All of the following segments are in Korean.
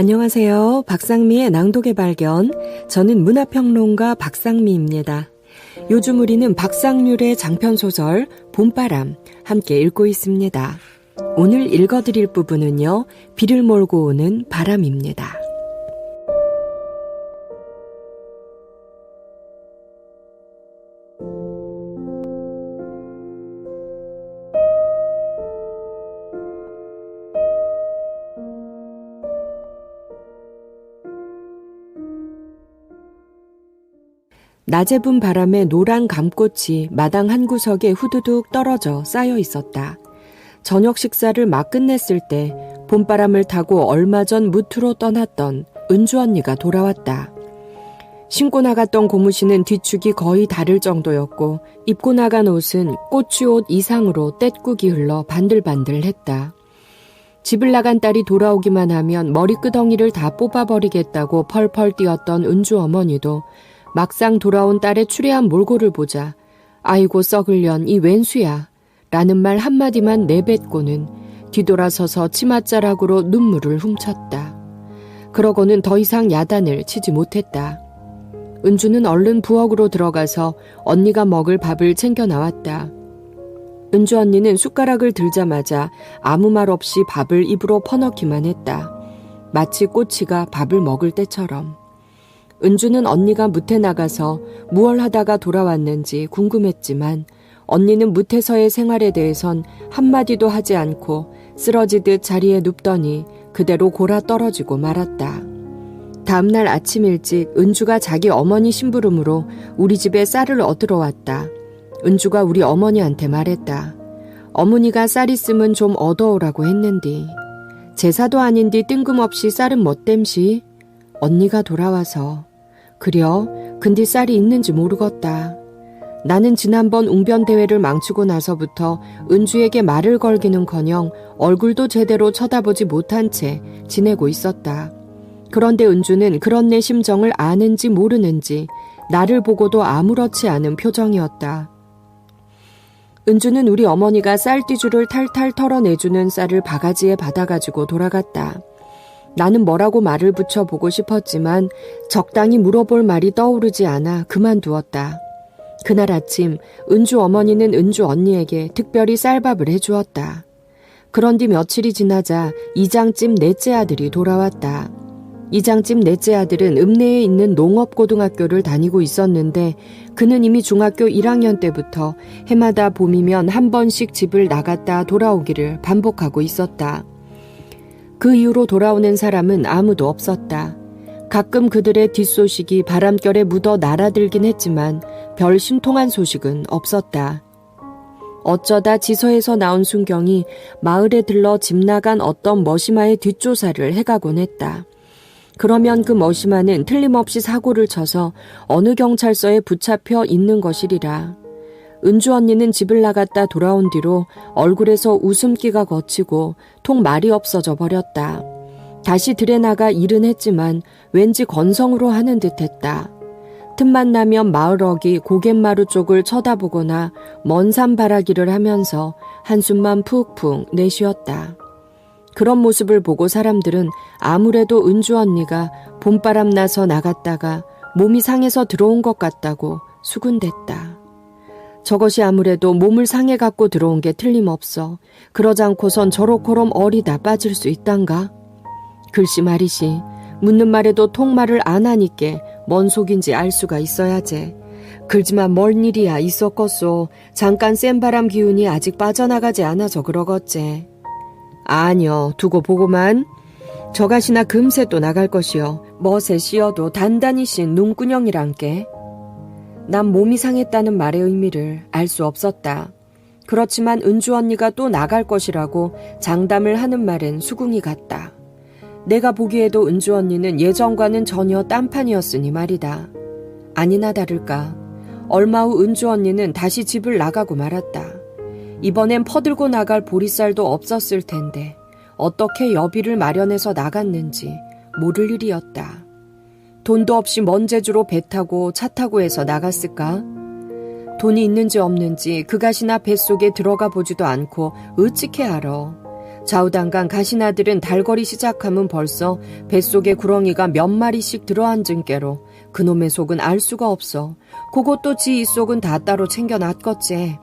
안녕하세요. 박상미의 낭독의 발견. 저는 문화평론가 박상미입니다. 요즘 우리는 박상률의 장편소설 봄바람 함께 읽고 있습니다. 오늘 읽어드릴 부분은요. 비를 몰고 오는 바람입니다. 낮에 분 바람에 노란 감꽃이 마당 한 구석에 후두둑 떨어져 쌓여 있었다. 저녁 식사를 막 끝냈을 때 봄바람을 타고 얼마 전 무트로 떠났던 은주 언니가 돌아왔다. 신고 나갔던 고무신은 뒤축이 거의 닳을 정도였고 입고 나간 옷은 꼬치옷 이상으로 떼국이 흘러 반들반들했다. 집을 나간 딸이 돌아오기만 하면 머리끄덩이를 다 뽑아버리겠다고 펄펄 뛰었던 은주 어머니도 막상 돌아온 딸의 추레한 몰골을 보자 아이고 썩을년 이 웬수야 라는 말 한마디만 내뱉고는 뒤돌아서서 치맛자락으로 눈물을 훔쳤다. 그러고는 더 이상 야단을 치지 못했다. 은주는 얼른 부엌으로 들어가서 언니가 먹을 밥을 챙겨 나왔다. 은주 언니는 숟가락을 들자마자 아무 말 없이 밥을 입으로 퍼넣기만 했다. 마치 꼬치가 밥을 먹을 때처럼. 은주는 언니가 무태 나가서 무얼 하다가 돌아왔는지 궁금했지만 언니는 무태서의 생활에 대해선 한마디도 하지 않고 쓰러지듯 자리에 눕더니 그대로 골아 떨어지고 말았다. 다음날 아침 일찍 은주가 자기 어머니 심부름으로 우리 집에 쌀을 얻으러 왔다. 은주가 우리 어머니한테 말했다. 어머니가 쌀 있으면 좀 얻어오라고 했는디. 제사도 아닌디 뜬금없이 쌀은 뭣댐시? 언니가 돌아와서. 그려, 근데 쌀이 있는지 모르겠다. 나는 지난번 웅변대회를 망치고 나서부터 은주에게 말을 걸기는커녕 얼굴도 제대로 쳐다보지 못한 채 지내고 있었다. 그런데 은주는 그런 내 심정을 아는지 모르는지 나를 보고도 아무렇지 않은 표정이었다. 은주는 우리 어머니가 쌀띠주를 탈탈 털어내주는 쌀을 바가지에 받아가지고 돌아갔다. 나는 뭐라고 말을 붙여보고 싶었지만 적당히 물어볼 말이 떠오르지 않아 그만두었다. 그날 아침 은주 어머니는 은주 언니에게 특별히 쌀밥을 해주었다. 그런 뒤 며칠이 지나자 이장집 넷째 아들이 돌아왔다. 이장집 넷째 아들은 읍내에 있는 농업고등학교를 다니고 있었는데 그는 이미 중학교 1학년 때부터 해마다 봄이면 한 번씩 집을 나갔다 돌아오기를 반복하고 있었다. 그 이후로 돌아오는 사람은 아무도 없었다. 가끔 그들의 뒷소식이 바람결에 묻어 날아들긴 했지만 별 신통한 소식은 없었다. 어쩌다 지서에서 나온 순경이 마을에 들러 집 나간 어떤 머시마의 뒷조사를 해가곤 했다. 그러면 그 머시마는 틀림없이 사고를 쳐서 어느 경찰서에 붙잡혀 있는 것이리라. 은주 언니는 집을 나갔다 돌아온 뒤로 얼굴에서 웃음기가 걷히고 통 말이 없어져 버렸다. 다시 들에 나가 일은 했지만 왠지 건성으로 하는 듯했다. 틈만 나면 마을어기 고갯마루 쪽을 쳐다보거나 먼 산 바라기를 하면서 한숨만 푹푹 내쉬었다. 그런 모습을 보고 사람들은 아무래도 은주 언니가 봄바람 나서 나갔다가 몸이 상해서 들어온 것 같다고 수군댔다. 저것이 아무래도 몸을 상해 갖고 들어온 게 틀림없어. 그러지 않고선 저렇고럼 어리다 빠질 수 있단가? 글씨 말이시. 묻는 말에도 통말을 안 하니께 뭔 속인지 알 수가 있어야지. 글지만 뭔 일이야 있었겠소. 잠깐 센 바람 기운이 아직 빠져나가지 않아서 그러겠지. 아니요, 두고 보고만. 저가시나 금세 또 나갈 것이요. 멋에 씌어도 단단히 씬 눈구녕이란께. 난 몸이 상했다는 말의 의미를 알 수 없었다. 그렇지만 은주 언니가 또 나갈 것이라고 장담을 하는 말은 수긍이 같다. 내가 보기에도 은주 언니는 예전과는 전혀 딴판이었으니 말이다. 아니나 다를까 얼마 후 은주 언니는 다시 집을 나가고 말았다. 이번엔 퍼들고 나갈 보리쌀도 없었을 텐데 어떻게 여비를 마련해서 나갔는지 모를 일이었다. 돈도 없이 먼 제주로 배 타고 차 타고 해서 나갔을까? 돈이 있는지 없는지 그갓이나 뱃속에 들어가 보지도 않고 어찌케 알아. 좌우당간 가시나들은 달거리 시작하면 벌써 뱃속에 구렁이가 몇 마리씩 들어앉은 게로 그놈의 속은 알 수가 없어. 그것도 지 입속은 다 따로 챙겨놨겠지.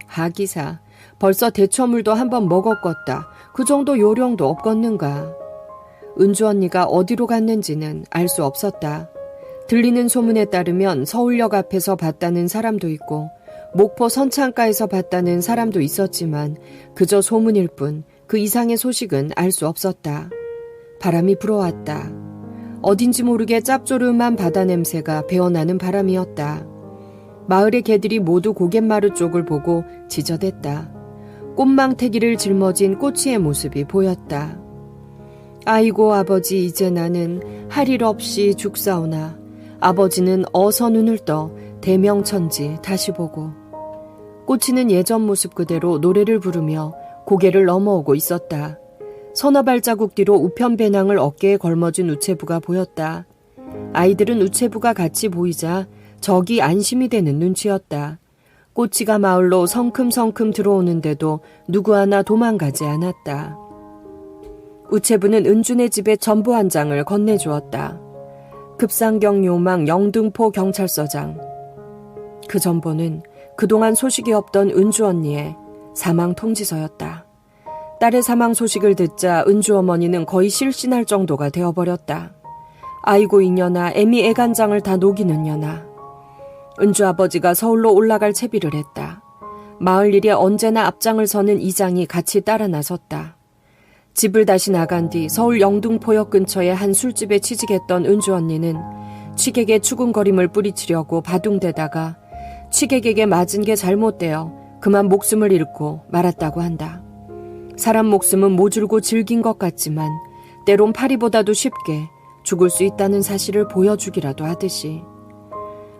하기사, 벌써 대처물도 한번 먹었겄다. 그 정도 요령도 없겄는가. 은주 언니가 어디로 갔는지는 알 수 없었다. 들리는 소문에 따르면 서울역 앞에서 봤다는 사람도 있고 목포 선창가에서 봤다는 사람도 있었지만 그저 소문일 뿐 그 이상의 소식은 알 수 없었다. 바람이 불어왔다. 어딘지 모르게 짭조름한 바다 냄새가 배어나는 바람이었다. 마을의 개들이 모두 고갯마루 쪽을 보고 지저댔다. 꽃망태기를 짊어진 꼬치의 모습이 보였다. 아이고 아버지, 이제 나는 할 일 없이 죽사오나. 아버지는 어서 눈을 떠 대명천지 다시 보고. 꼬치는 예전 모습 그대로 노래를 부르며 고개를 넘어오고 있었다. 서너 발자국 뒤로 우편 배낭을 어깨에 걸머쥔 우체부가 보였다. 아이들은 우체부가 같이 보이자 적이 안심이 되는 눈치였다. 꼬치가 마을로 성큼성큼 들어오는데도 누구 하나 도망가지 않았다. 우체부는 은준의 집에 전부 한 장을 건네주었다. 급상경 요망 영등포 경찰서장. 그 전보는 그동안 소식이 없던 은주 언니의 사망 통지서였다. 딸의 사망 소식을 듣자 은주 어머니는 거의 실신할 정도가 되어버렸다. 아이고 이년아, 애미 애간장을 다 녹이는 년아. 은주 아버지가 서울로 올라갈 채비를 했다. 마을 일에 언제나 앞장을 서는 이장이 같이 따라 나섰다. 집을 다시 나간 뒤 서울 영등포역 근처의 한 술집에 취직했던 은주 언니는 취객의 추궁거림을 뿌리치려고 바둥대다가 취객에게 맞은 게 잘못되어 그만 목숨을 잃고 말았다고 한다. 사람 목숨은 모질고 질긴 것 같지만 때론 파리보다도 쉽게 죽을 수 있다는 사실을 보여주기라도 하듯이.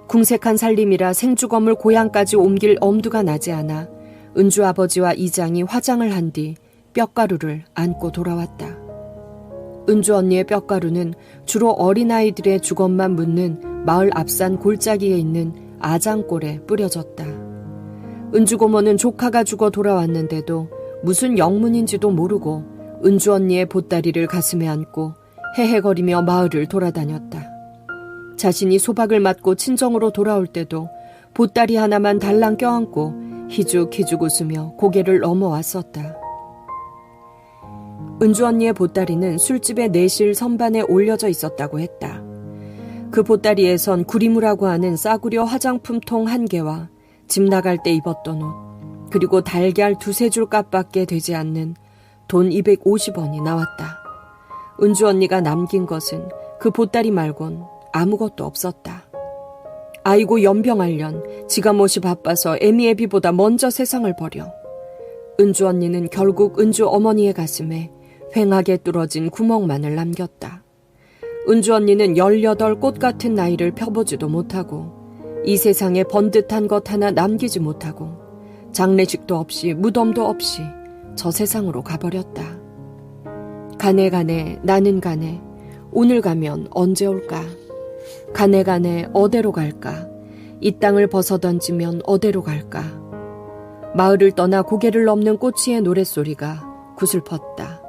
궁색한 살림이라 생주검을 고향까지 옮길 엄두가 나지 않아 은주 아버지와 이장이 화장을 한 뒤 뼈가루를 안고 돌아왔다. 은주 언니의 뼈가루는 주로 어린아이들의 주검만 묻는 마을 앞산 골짜기에 있는 아장골에 뿌려졌다. 은주 고모는 조카가 죽어 돌아왔는데도 무슨 영문인지도 모르고 은주 언니의 보따리를 가슴에 안고 헤헤거리며 마을을 돌아다녔다. 자신이 소박을 맞고 친정으로 돌아올 때도 보따리 하나만 달랑 껴안고 희죽희죽 웃으며 고개를 넘어왔었다. 은주 언니의 보따리는 술집의 내실 선반에 올려져 있었다고 했다. 그 보따리에선 구리무라고 하는 싸구려 화장품통 1개와 집 나갈 때 입었던 옷, 그리고 달걀 2-3줄 값밖에 되지 않는 돈 250원이 나왔다. 은주 언니가 남긴 것은 그 보따리 말곤 아무것도 없었다. 아이고 연병알련, 지가 몹시 바빠서 애미애비보다 먼저 세상을 버려. 은주 언니는 결국 은주 어머니의 가슴에 휑하게 뚫어진 구멍만을 남겼다. 은주 언니는 18 꽃같은 나이를 펴보지도 못하고 이 세상에 번듯한 것 하나 남기지 못하고 장례식도 없이 무덤도 없이 저 세상으로 가버렸다. 가네 가네 나는 가네, 오늘 가면 언제 올까? 가네 가네 어디로 갈까? 이 땅을 벗어던지면 어디로 갈까? 마을을 떠나 고개를 넘는 꼬치의 노랫소리가 구슬펐다.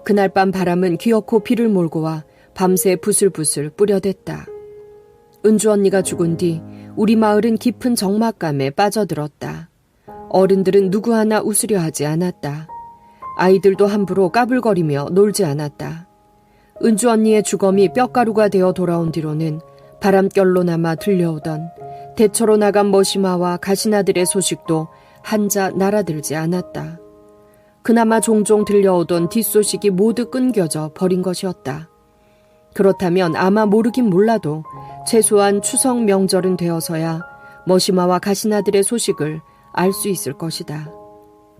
그날 밤 바람은 기어코 비를 몰고 와 밤새 부슬부슬 뿌려댔다. 은주 언니가 죽은 뒤 우리 마을은 깊은 적막감에 빠져들었다. 어른들은 누구 하나 웃으려 하지 않았다. 아이들도 함부로 까불거리며 놀지 않았다. 은주 언니의 주검이 뼈가루가 되어 돌아온 뒤로는 바람결로 남아 들려오던 대처로 나간 머시마와 가시나들의 소식도 한자 날아들지 않았다. 그나마 종종 들려오던 뒷소식이 모두 끊겨져 버린 것이었다. 그렇다면 아마 모르긴 몰라도 최소한 추석 명절은 되어서야 머시마와 가시나들의 소식을 알 수 있을 것이다.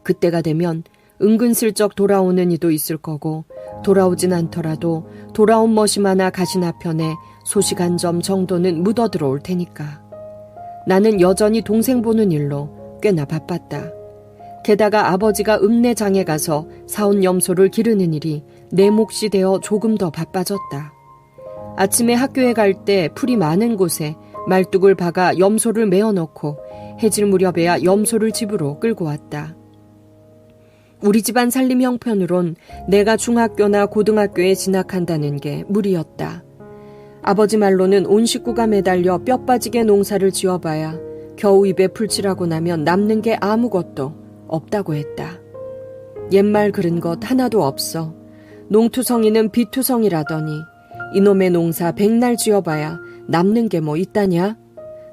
그때가 되면 은근슬쩍 돌아오는 이도 있을 거고 돌아오진 않더라도 돌아온 머시마나 가시나 편에 소식 한 점 정도는 묻어들어올 테니까. 나는 여전히 동생 보는 일로 꽤나 바빴다. 게다가 아버지가 읍내장에 가서 사온 염소를 기르는 일이 내 몫이 되어 조금 더 바빠졌다. 아침에 학교에 갈 때 풀이 많은 곳에 말뚝을 박아 염소를 메어넣고 해질 무렵에야 염소를 집으로 끌고 왔다. 우리 집안 살림 형편으론 내가 중학교나 고등학교에 진학한다는 게 무리였다. 아버지 말로는 온 식구가 매달려 뼈 빠지게 농사를 지어봐야 겨우 입에 풀칠하고 나면 남는 게 아무것도 없다고 했다. 옛말 그른 것 하나도 없어. 농투성이는 비투성이라더니 이놈의 농사 백날 지어봐야 남는 게 뭐 있다냐?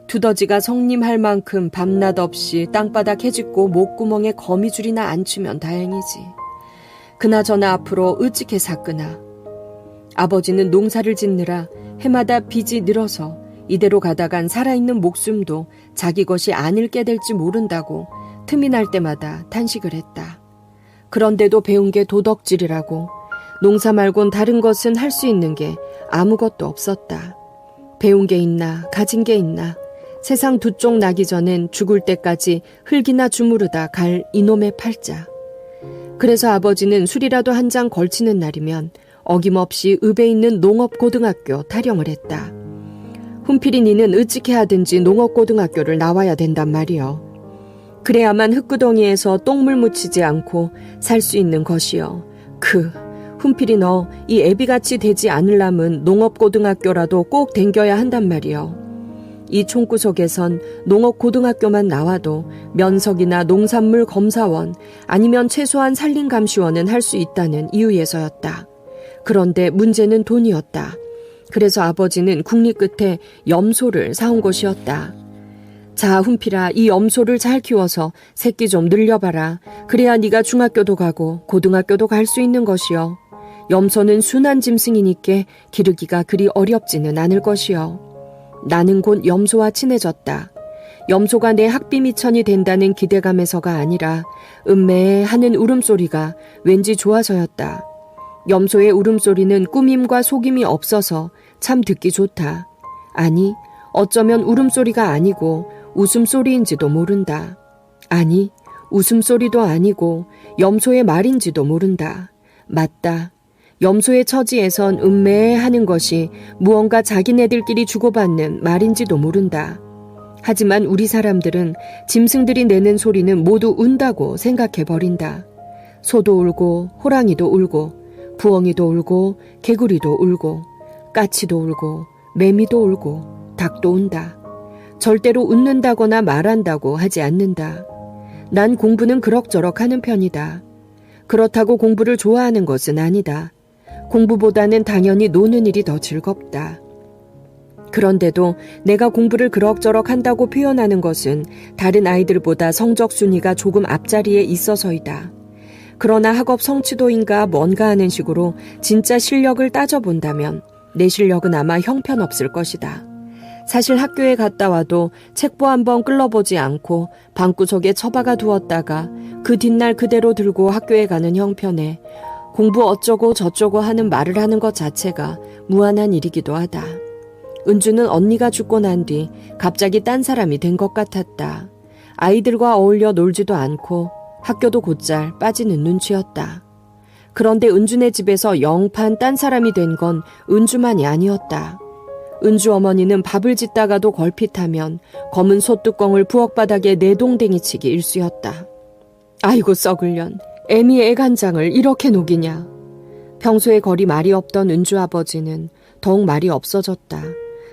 두더지가 성님할 만큼 밤낮 없이 땅바닥 해짓고 목구멍에 거미줄이나 안 치면 다행이지. 그나저나 앞으로 어찌게 샀구나. 아버지는 농사를 짓느라 해마다 빚이 늘어서 이대로 가다간 살아있는 목숨도 자기 것이 아닐 게 될지 모른다고 틈이 날 때마다 탄식을 했다. 그런데도 배운 게 도덕질이라고 농사 말곤 다른 것은 할 수 있는 게 아무것도 없었다. 배운 게 있나 가진 게 있나 세상 두 쪽 나기 전엔 죽을 때까지 흙이나 주무르다 갈 이놈의 팔자. 그래서 아버지는 술이라도 한 잔 걸치는 날이면 어김없이 읍에 있는 농업고등학교 타령을 했다. 훈필이 니는 어찌게 하든지 농업고등학교를 나와야 된단 말이여. 그래야만 흙구덩이에서 똥물 묻히지 않고 살 수 있는 것이여. 훈필이 너 이 애비같이 되지 않으려면 농업고등학교라도 꼭 댕겨야 한단 말이여. 이 총구석에선 농업고등학교만 나와도 면석이나 농산물 검사원 아니면 최소한 산림감시원은 할 수 있다는 이유에서였다. 그런데 문제는 돈이었다. 그래서 아버지는 국리 끝에 염소를 사온 것이었다. 자, 훈필아, 이 염소를 잘 키워서 새끼 좀 늘려봐라. 그래야 네가 중학교도 가고 고등학교도 갈 수 있는 것이여. 염소는 순한 짐승이니께 기르기가 그리 어렵지는 않을 것이여. 나는 곧 염소와 친해졌다. 염소가 내 학비미천이 된다는 기대감에서가 아니라 음매에 하는 울음소리가 왠지 좋아서였다. 염소의 울음소리는 꾸밈과 속임이 없어서 참 듣기 좋다. 아니, 어쩌면 울음소리가 아니고 웃음소리인지도 모른다. 아니, 웃음소리도 아니고 염소의 말인지도 모른다. 맞다. 염소의 처지에선 음매에 하는 것이 무언가 자기네들끼리 주고받는 말인지도 모른다. 하지만 우리 사람들은 짐승들이 내는 소리는 모두 운다고 생각해버린다. 소도 울고 호랑이도 울고 부엉이도 울고 개구리도 울고 까치도 울고 매미도 울고 닭도 운다. 절대로 웃는다거나 말한다고 하지 않는다. 난 공부는 그럭저럭 하는 편이다. 그렇다고 공부를 좋아하는 것은 아니다. 공부보다는 당연히 노는 일이 더 즐겁다. 그런데도 내가 공부를 그럭저럭 한다고 표현하는 것은 다른 아이들보다 성적 순위가 조금 앞자리에 있어서이다. 그러나 학업 성취도인가 뭔가 하는 식으로 진짜 실력을 따져본다면 내 실력은 아마 형편없을 것이다. 사실 학교에 갔다 와도 책보 한번 끌러보지 않고 방구석에 처박아 두었다가 그 뒷날 그대로 들고 학교에 가는 형편에 공부 어쩌고 저쩌고 하는 말을 하는 것 자체가 무한한 일이기도 하다. 은주는 언니가 죽고 난 뒤 갑자기 딴 사람이 된 것 같았다. 아이들과 어울려 놀지도 않고 학교도 곧잘 빠지는 눈치였다. 그런데 은주네 집에서 영판 딴 사람이 된 건 은주만이 아니었다. 은주 어머니는 밥을 짓다가도 걸핏하면 검은 솥뚜껑을 부엌바닥에 내동댕이치기 일쑤였다. 아이고 썩을년, 애미 애간장을 이렇게 녹이냐. 평소에 거리 말이 없던 은주 아버지는 더욱 말이 없어졌다.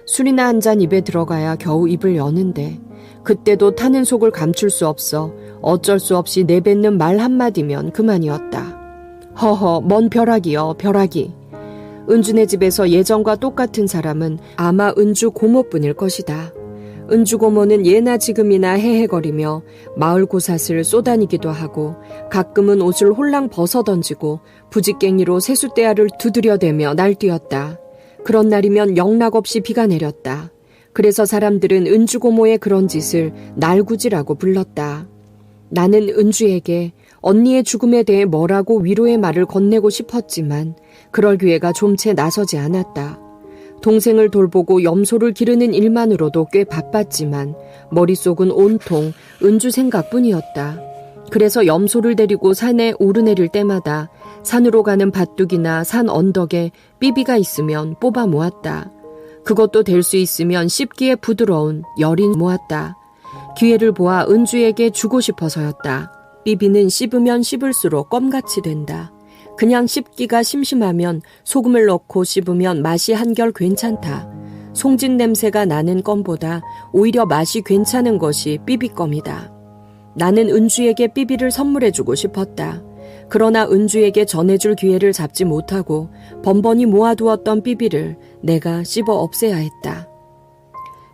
술이나 한 잔 입에 들어가야 겨우 입을 여는데 그때도 타는 속을 감출 수 없어 어쩔 수 없이 내뱉는 말 한마디면 그만이었다. 허허, 뭔 벼락이여, 벼락이. 은주네 집에서 예전과 똑같은 사람은 아마 은주 고모뿐일 것이다. 은주 고모는 예나 지금이나 헤헤거리며 마을 고삿을 쏘다니기도 하고 가끔은 옷을 홀랑 벗어던지고 부직갱이로 세숫대야를 두드려대며 날뛰었다. 그런 날이면 영락없이 비가 내렸다. 그래서 사람들은 은주 고모의 그런 짓을 날구지라고 불렀다. 나는 은주에게 언니의 죽음에 대해 뭐라고 위로의 말을 건네고 싶었지만 그럴 기회가 좀채 나서지 않았다. 동생을 돌보고 염소를 기르는 일만으로도 꽤 바빴지만 머릿속은 온통 은주 생각뿐이었다. 그래서 염소를 데리고 산에 오르내릴 때마다 산으로 가는 밭둑이나 산 언덕에 삐비가 있으면 뽑아 모았다. 그것도 될 수 있으면 씹기에 부드러운 열인 모았다. 기회를 보아 은주에게 주고 싶어서였다. 삐비는 씹으면 씹을수록 껌같이 된다. 그냥 씹기가 심심하면 소금을 넣고 씹으면 맛이 한결 괜찮다. 송진 냄새가 나는 껌보다 오히려 맛이 괜찮은 것이 삐비껌이다. 나는 은주에게 삐비를 선물해주고 싶었다. 그러나 은주에게 전해줄 기회를 잡지 못하고 번번이 모아두었던 삐비를 내가 씹어 없애야 했다.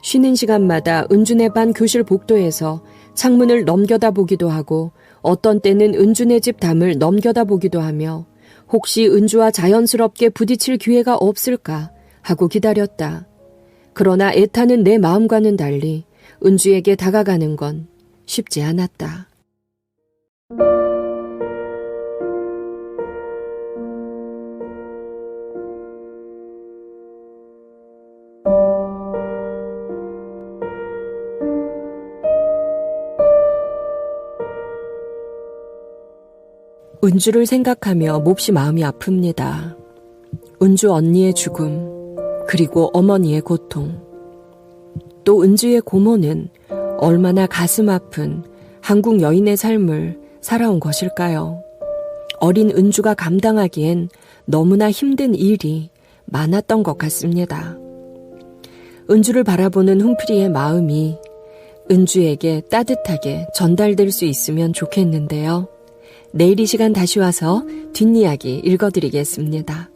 쉬는 시간마다 은주네 반 교실 복도에서 창문을 넘겨다보기도 하고 어떤 때는 은주네 집 담을 넘겨다보기도 하며 혹시 은주와 자연스럽게 부딪힐 기회가 없을까 하고 기다렸다. 그러나 애타는 내 마음과는 달리 은주에게 다가가는 건 쉽지 않았다. 은주를 생각하며 몹시 마음이 아픕니다. 은주 언니의 죽음, 그리고 어머니의 고통. 또 은주의 고모는 얼마나 가슴 아픈 한국 여인의 삶을 살아온 것일까요? 어린 은주가 감당하기엔 너무나 힘든 일이 많았던 것 같습니다. 은주를 바라보는 훈필이의 마음이 은주에게 따뜻하게 전달될 수 있으면 좋겠는데요. 내일 이 시간 다시 와서 뒷이야기 읽어드리겠습니다.